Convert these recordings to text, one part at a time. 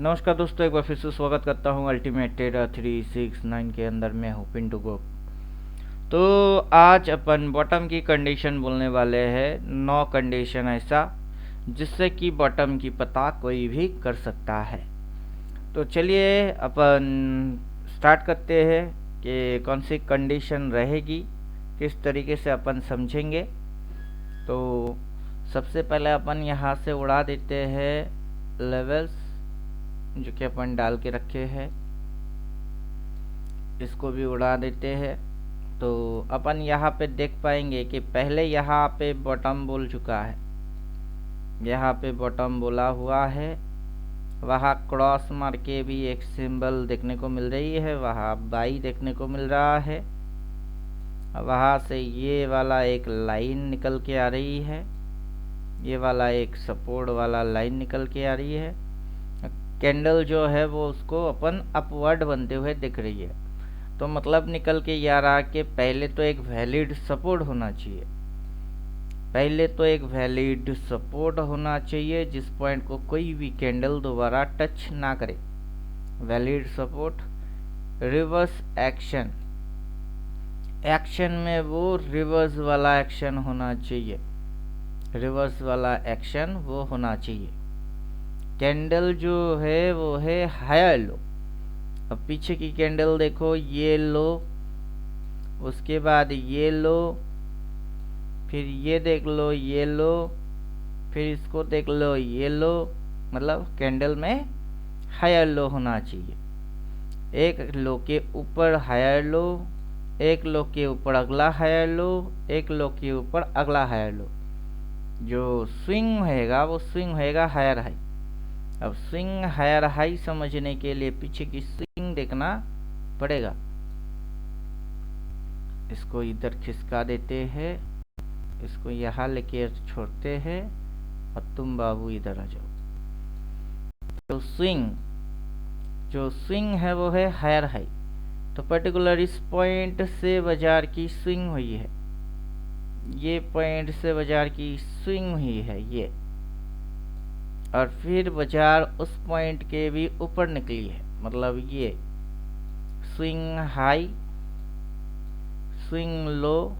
नमस्कार दोस्तों, एक बार फिर से स्वागत करता हूँ अल्टीमेट ट्रेडर 369 के अंदर। मैं हूँ पिंटू गोप। तो आज अपन बॉटम की कंडीशन बोलने वाले हैं। 9 कंडीशन ऐसा जिससे कि बॉटम की पता कोई भी कर सकता है। तो चलिए अपन स्टार्ट करते हैं कि कौन सी कंडीशन रहेगी, किस तरीके से अपन समझेंगे। तो सबसे पहले अपन यहाँ से उड़ा देते हैं लेवल्स जो कि अपन डाल के रखे हैं, इसको भी उड़ा देते हैं। तो अपन यहाँ पे देख पाएंगे कि पहले यहाँ पे बॉटम बोल चुका है, यहाँ पे बॉटम बोला हुआ है। वहाँ क्रॉस मार के भी एक सिंबल देखने को मिल रही है, वहाँ बाई देखने को मिल रहा है। वहाँ से ये वाला एक लाइन निकल के आ रही है, ये वाला एक सपोर्ट वाला लाइन निकल के आ रही है। कैंडल जो है वो उसको अपन अपवर्ड बनते हुए दिख रही है। तो मतलब निकल के ये आ रहा कि पहले तो एक वैलिड सपोर्ट होना चाहिए, पहले तो एक वैलिड सपोर्ट होना चाहिए जिस पॉइंट को कोई भी कैंडल दोबारा टच ना करे। Valid support, reverse action, action में वो रिवर्स वाला एक्शन होना चाहिए, रिवर्स वाला एक्शन वो होना चाहिए। कैंडल जो है वो है हायर लो। अब पीछे की कैंडल देखो, ये लो, उसके बाद ये लो, फिर ये देख लो, ये लो, फिर इसको देख लो, ये लो। मतलब कैंडल में हायर लो होना चाहिए। एक लो के ऊपर हायर लो, एक लो के ऊपर अगला हायर लो, एक लो के ऊपर अगला हायर लो। जो स्विंग होएगा वो स्विंग होएगा हायर हाई। अब स्विंग हायर हाई समझने के लिए पीछे की स्विंग देखना पड़ेगा। इसको इधर खिसका देते हैं, इसको यहाँ लेके छोड़ते हैं और तुम बाबू इधर आ जाओ। तो स्विंग, जो स्विंग है वो है हायर हाई। तो पर्टिकुलर इस पॉइंट से बाजार की स्विंग हुई है, ये पॉइंट से बाजार की स्विंग हुई है ये, और फिर बाजार उस पॉइंट के भी ऊपर निकली है। मतलब ये swing high, swing low,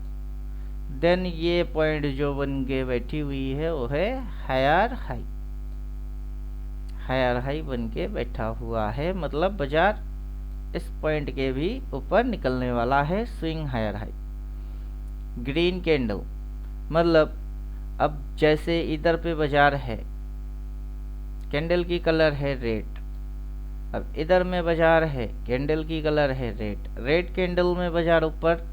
then ये पॉइंट जो बन के बैठी हुई है वो है हायर हाई, हायर हाई बन के बैठा हुआ है। मतलब बाजार इस पॉइंट के भी ऊपर निकलने वाला है, swing higher high. Green candle मतलब अब जैसे इधर पे बाजार है, कैंडल की कलर है रेड। अब इधर में बाजार है, कैंडल की कलर है रेड। रेड कैंडल में बाजार ऊपर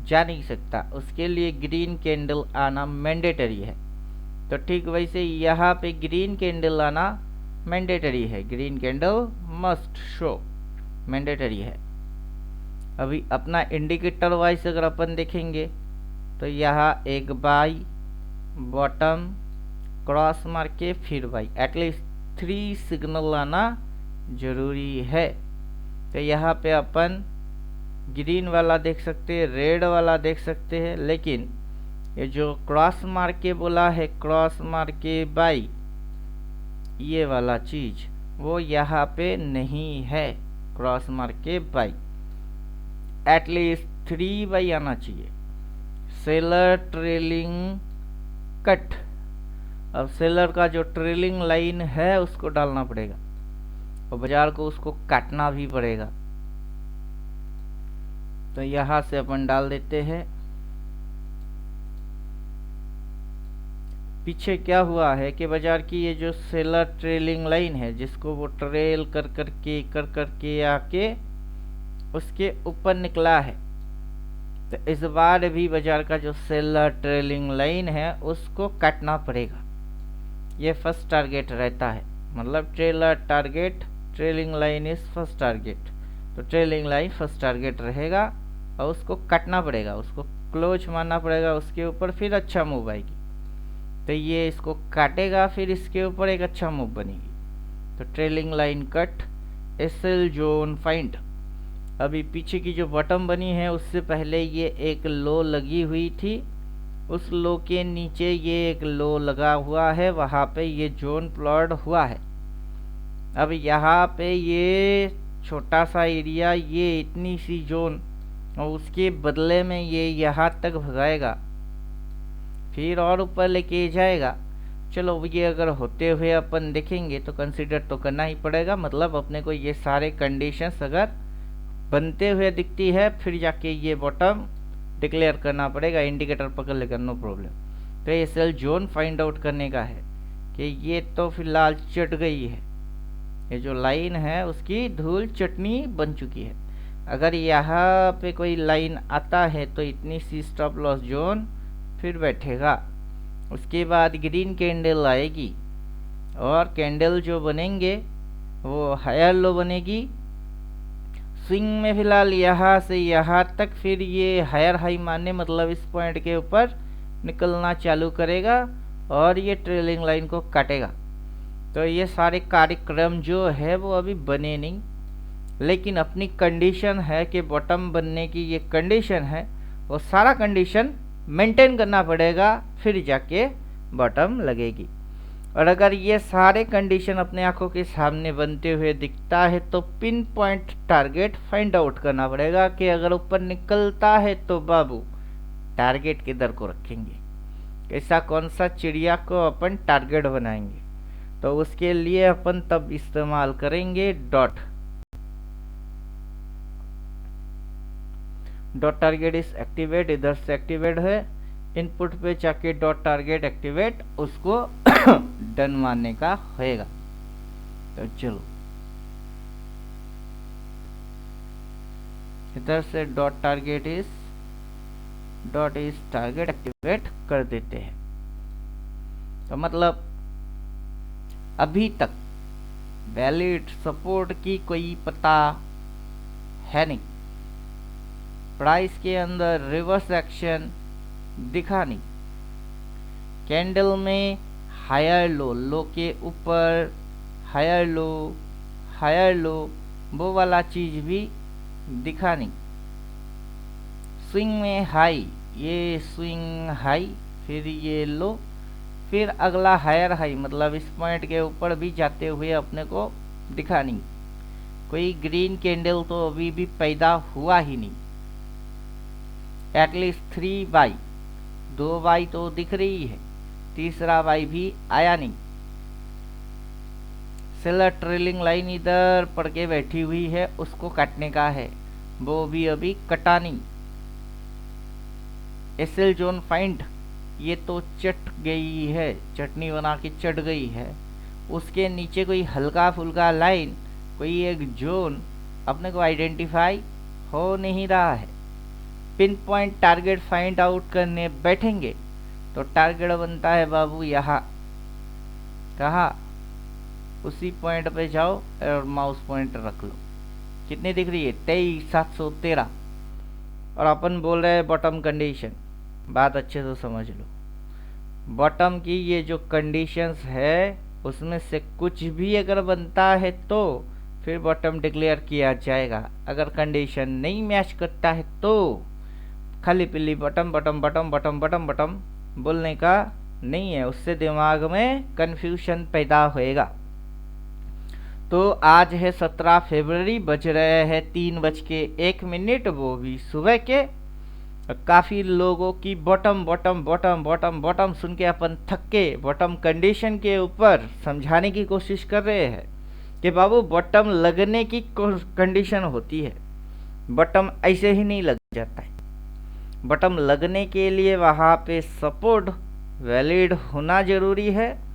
जा नहीं सकता, उसके लिए ग्रीन कैंडल आना मैंडेटरी है। तो ठीक वैसे यहाँ पे ग्रीन कैंडल आना मैंडेटरी है, green candle must show, mandatory है। अभी अपना इंडिकेटर वाइज अगर अपन देखेंगे तो यहाँ एक बाई, बॉटम, क्रॉस मार के फिर बाई, एटलीस्ट 3 सिग्नल आना जरूरी है। तो यहाँ पे अपन ग्रीन वाला देख सकते हैं, रेड वाला देख सकते हैं, लेकिन ये जो क्रॉस मार के बोला है, क्रॉस मार के बाई, ये वाला चीज वो यहाँ पे नहीं है। क्रॉस मार के बाई एटलीस्ट 3 बाई आना चाहिए। सेलर ट्रेलिंग कट, अब सेलर का जो ट्रेलिंग लाइन है उसको डालना पड़ेगा और बाजार को उसको काटना भी पड़ेगा। तो यहाँ से अपन डाल देते हैं। पीछे क्या हुआ है कि बाजार की ये जो सेलर ट्रेलिंग लाइन है, जिसको वो ट्रेल कर करके आके उसके ऊपर निकला है, तो इस बार भी बाजार का जो सेलर ट्रेलिंग लाइन है उसको काटना पड़ेगा। ये फर्स्ट टारगेट रहता है, मतलब trailer target, trailing line is first target. तो ट्रेलिंग लाइन फर्स्ट टारगेट रहेगा और उसको काटना पड़ेगा, उसको क्लोज मारना पड़ेगा उसके ऊपर, फिर अच्छा मूव आएगी। तो ये इसको काटेगा, फिर इसके ऊपर एक अच्छा मूव बनेगी। तो trailing line cut, SL zone find. अभी पीछे की जो बॉटम बनी है उससे पहले ये एक लो लगी हुई थी, उस लो के नीचे ये एक लो लगा हुआ है, वहाँ पे ये जोन प्लॉट हुआ है। अब यहाँ पे ये छोटा सा एरिया, ये इतनी सी जोन, और उसके बदले में ये यहाँ तक भगाएगा, फिर और ऊपर लेके जाएगा। चलो ये अगर होते हुए अपन देखेंगे तो कंसीडर तो करना ही पड़ेगा, मतलब अपने को ये सारे कंडीशंस अगर बनते हुए दिखती है फिर जाके ये बॉटम डिक्लेयर करना पड़ेगा। इंडिकेटर पकड़ लेकर नो प्रॉब्लम। तो ये सेल जोन फाइंड आउट करने का है कि ये तो फिलहाल चट गई है, ये जो लाइन है उसकी धूल चटनी बन चुकी है। अगर यहाँ पे कोई लाइन आता है तो इतनी सी स्टॉप लॉस जोन फिर बैठेगा। उसके बाद ग्रीन कैंडल आएगी और कैंडल जो बनेंगे वो हायर लो बनेगी। स्विंग में फिलहाल यहाँ से यहाँ तक, फिर ये हायर हाई मानने मतलब इस पॉइंट के ऊपर निकलना चालू करेगा और ये ट्रेलिंग लाइन को काटेगा। तो ये सारे कार्यक्रम जो है वो अभी बने नहीं, लेकिन अपनी कंडीशन है कि बॉटम बनने की ये कंडीशन है, वो सारा कंडीशन मेंटेन करना पड़ेगा फिर जाके बॉटम लगेगी। और अगर ये सारे कंडीशन अपने आंखों के सामने बनते हुए दिखता है तो pin point target find out करना पड़ेगा कि अगर ऊपर निकलता है तो बाबू टारगेट किधर को रखेंगे, ऐसा कौन सा चिड़िया को अपन टारगेट बनाएंगे। तो उसके लिए अपन तब इस्तेमाल करेंगे डॉट टारगेट इस एक्टिवेट, इधर से एक्टिवेट है, इनपुट पे जाके डॉट टारगेट एक्टिवेट, उसको डन मानने का होएगा। तो चलो इधर से डॉट इस टारगेट एक्टिवेट कर देते हैं। तो मतलब अभी तक वैलिड सपोर्ट की कोई पता है नहीं, प्राइस के अंदर रिवर्स एक्शन दिखा नहीं, कैंडल में हायर लो के ऊपर हायर लो वो वाला चीज भी दिखा नहीं, स्विंग में हाई, ये स्विंग हाई, फिर ये लो, फिर अगला हायर हाई, मतलब इस पॉइंट के ऊपर भी जाते हुए अपने को दिखा नहीं। कोई ग्रीन कैंडल तो अभी भी पैदा हुआ ही नहीं, एटलीस्ट 3 बाई, 2 बाई तो दिख रही है, तीसरा बाई भी आया नहीं। सेलर ट्रेलिंग लाइन इधर पड़ के बैठी हुई है, उसको काटने का है, वो भी अभी कटा नहीं। एसएल जोन फाइंड, ये तो चट गई है, चटनी बना के चट गई है। उसके नीचे कोई हल्का फुल्का लाइन, कोई एक जोन अपने को आइडेंटिफाई हो नहीं रहा है। Pin point target find out करने बैठेंगे तो टारगेट बनता है बाबू यहाँ, कहा उसी पॉइंट पे जाओ और माउस पॉइंट रख लो। कितनी दिख रही है? 23,713। और अपन बोल रहे हैं बॉटम कंडीशन, बात अच्छे से समझ लो। बॉटम की ये जो कंडीशंस है उसमें से कुछ भी अगर बनता है तो फिर बॉटम डिक्लेयर किया जाएगा। अगर कंडीशन नहीं मैच करता है तो खाली पिल्ली bottom bottom bottom bottom bottom bottom बोलने का नहीं है, उससे दिमाग में कंफ्यूजन पैदा होएगा। तो आज है 17 फरवरी, बज रहे हैं 3:01, वो भी सुबह के। काफ़ी लोगों की bottom bottom bottom bottom bottom सुन के अपन थक के बॉटम कंडीशन के ऊपर समझाने की कोशिश कर रहे हैं कि बाबू बॉटम लगने की कंडीशन होती है, बॉटम ऐसे ही नहीं लग जाता है। बॉटम लगने के लिए वहाँ पे सपोर्ट वैलिड होना ज़रूरी है।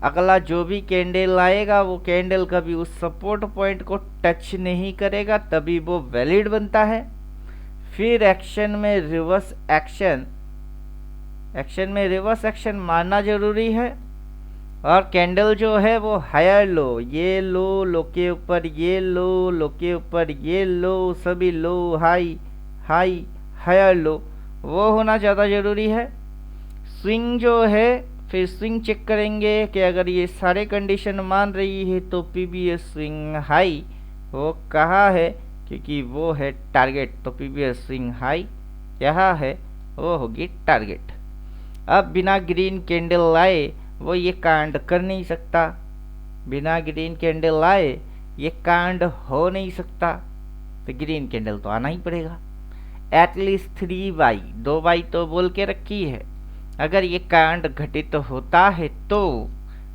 अगला जो भी कैंडल आएगा वो कैंडल कभी उस सपोर्ट पॉइंट को टच नहीं करेगा, तभी वो वैलिड बनता है। फिर एक्शन में रिवर्स एक्शन मानना जरूरी है। और कैंडल जो है वो हायर लो, ये लो के ऊपर ये लो के ऊपर ये लो, सभी लो हाई हाई हायर लो, वो होना ज़्यादा ज़रूरी है। स्विंग जो है फिर स्विंग चेक करेंगे कि अगर ये सारे कंडीशन मान रही है तो पीबीएस स्विंग हाई वो कहाँ है, क्योंकि वो है टारगेट। तो पीबीएस स्विंग हाई यहाँ है, वो होगी टारगेट। अब बिना ग्रीन कैंडल लाए वो ये कांड कर नहीं सकता, बिना ग्रीन कैंडल आए ये कांड हो नहीं सकता, तो ग्रीन कैंडल तो आना ही पड़ेगा। एटलीस्ट 3 बाई, 2 बाई तो बोल के रखी है। अगर ये कांड घटित तो होता है तो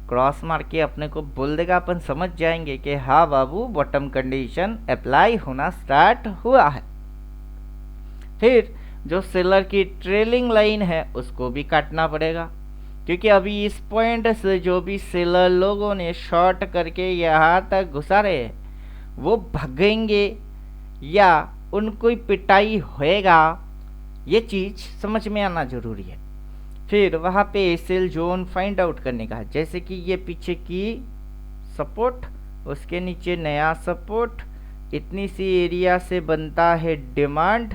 क्रॉस मार के अपने को बोल देगा, अपन समझ जाएंगे कि हाँ बाबू बॉटम कंडीशन अप्लाई होना स्टार्ट हुआ है। फिर जो सेलर की ट्रेलिंग लाइन है उसको भी काटना पड़ेगा, क्योंकि अभी इस पॉइंट से जो भी सेलर लोगों ने शॉर्ट करके यहाँ तक घुसा रहे हैं वो भागेंगे या उनको पिटाई होएगा, ये चीज़ समझ में आना जरूरी है। फिर वहाँ पे सेल जोन फाइंड आउट करने का है, जैसे कि ये पीछे की सपोर्ट, उसके नीचे नया सपोर्ट, इतनी सी एरिया से बनता है डिमांड,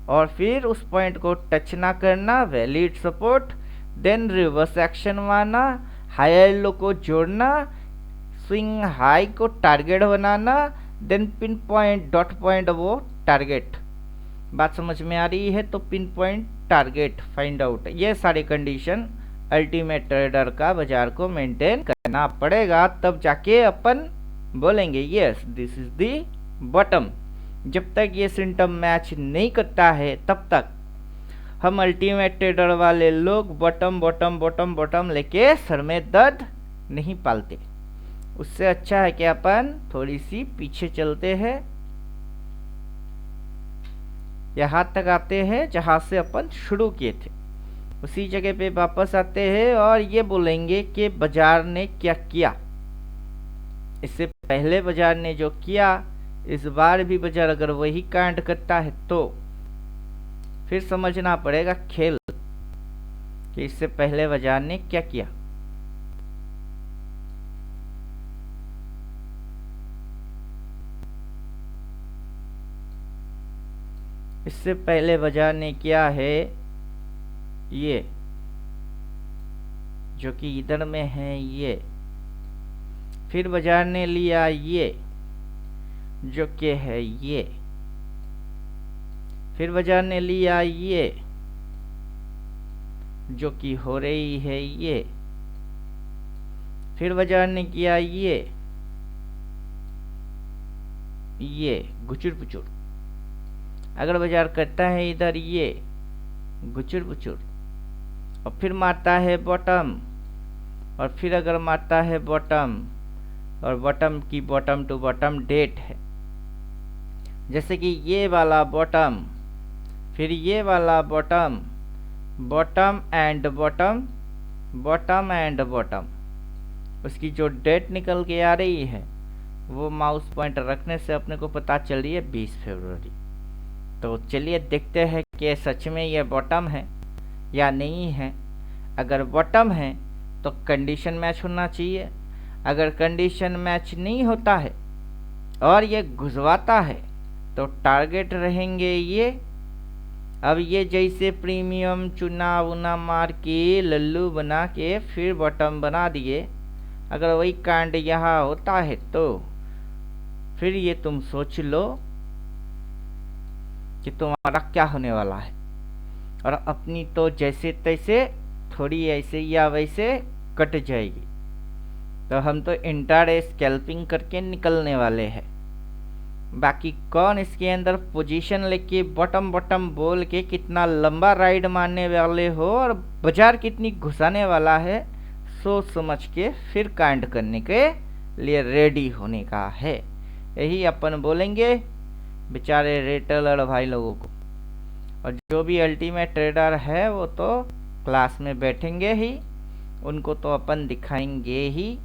और फिर उस पॉइंट को टच ना करना, valid support, then reverse action मारना, हायर लो को जोड़ना, स्विंग हाई को टारगेट बनाना, then pin point dot point वो टारगेट। बात समझ में आ रही है? तो pin point target find out, ये सारी कंडीशन अल्टीमेट ट्रेडर का बाजार को मेंटेन करना पड़ेगा, तब जाके अपन बोलेंगे yes this is the bottom. जब तक ये सिम्टम मैच नहीं करता है तब तक हम अल्टीमेट ट्रेडर वाले लोग बॉटम बॉटम बॉटम बॉटम लेके सर में दर्द नहीं पालते। उससे अच्छा है कि अपन थोड़ी सी पीछे चलते हैं, यहाँ तक आते हैं जहाँ से अपन शुरू किए थे, उसी जगह पे वापस आते हैं और ये बोलेंगे कि बाजार ने क्या किया। इससे पहले बाजार ने जो किया, इस बार भी बाजार अगर वही कांड करता है तो फिर समझना पड़ेगा खेल कि इससे पहले बाजार ने क्या किया। इससे पहले बाजार ने किया है ये जो कि इधर में है ये, फिर बाजार ने लिया ये जो कि है ये, फिर बाजार ने लिया ये जो कि हो रही है ये, फिर बाजार ने किया ये गुचुर पुचुर। अगर बाजार करता है इधर ये गुचुर पुचुर और फिर मारता है बॉटम, और फिर अगर मारता है बॉटम, और बॉटम की बॉटम टू बॉटम डेट है, जैसे कि ये वाला बॉटम, फिर ये वाला bottom, bottom and bottom, bottom and bottom, उसकी जो डेट निकल के आ रही है वो माउस पॉइंटर रखने से अपने को पता चल रही है 20 फरवरी। तो चलिए देखते हैं कि सच में ये बॉटम है या नहीं है। अगर बॉटम है तो कंडीशन मैच होना चाहिए, अगर कंडीशन मैच नहीं होता है और ये घुसवाता है तो टारगेट रहेंगे ये। अब ये जैसे प्रीमियम चुना उना मार के लल्लू बना के फिर बॉटम बना दिए, अगर वही कांड यहाँ होता है तो फिर ये तुम सोच लो कि तुम्हारा क्या होने वाला है। और अपनी तो जैसे तैसे थोड़ी ऐसे या वैसे कट जाएगी, तो हम तो इंट्राडे स्कैल्पिंग करके निकलने वाले हैं। बाकी कौन इसके अंदर पोजीशन लेके बॉटम बॉटम बोल के कितना लंबा राइड मारने वाले हो और बाजार कितनी घुसाने वाला है, सोच समझ के फिर कांड करने के लिए रेडी होने का है। यही अपन बोलेंगे बेचारे रिटेलर भाई लोगों को। और जो भी अल्टीमेट ट्रेडर है वो तो क्लास में बैठेंगे ही, उनको तो अपन दिखाएंगे ही,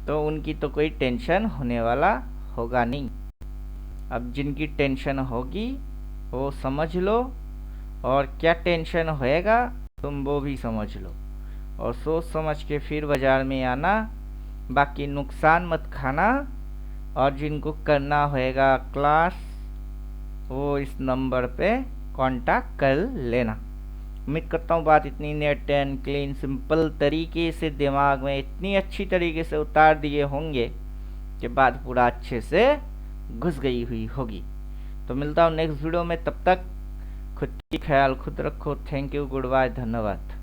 तो उनकी तो कोई टेंशन होने वाला होगा नहीं। अब जिनकी टेंशन होगी वो समझ लो, और क्या टेंशन होएगा तुम वो भी समझ लो, और सोच समझ के फिर बाजार में आना। बाकी नुकसान मत खाना, और जिनको करना होएगा क्लास वो इस नंबर पे कांटेक्ट कर लेना। उम्मीद करता हूँ बात इतनी नेट एंड क्लीन सिंपल तरीके से दिमाग में इतनी अच्छी तरीके से उतार दिए होंगे कि बात पूरा अच्छे से घुस गई हुई होगी। तो मिलता हूँ नेक्स्ट वीडियो में, तब तक खुद की ख्याल खुद रखो। थैंक यू, गुड बाय, धन्यवाद।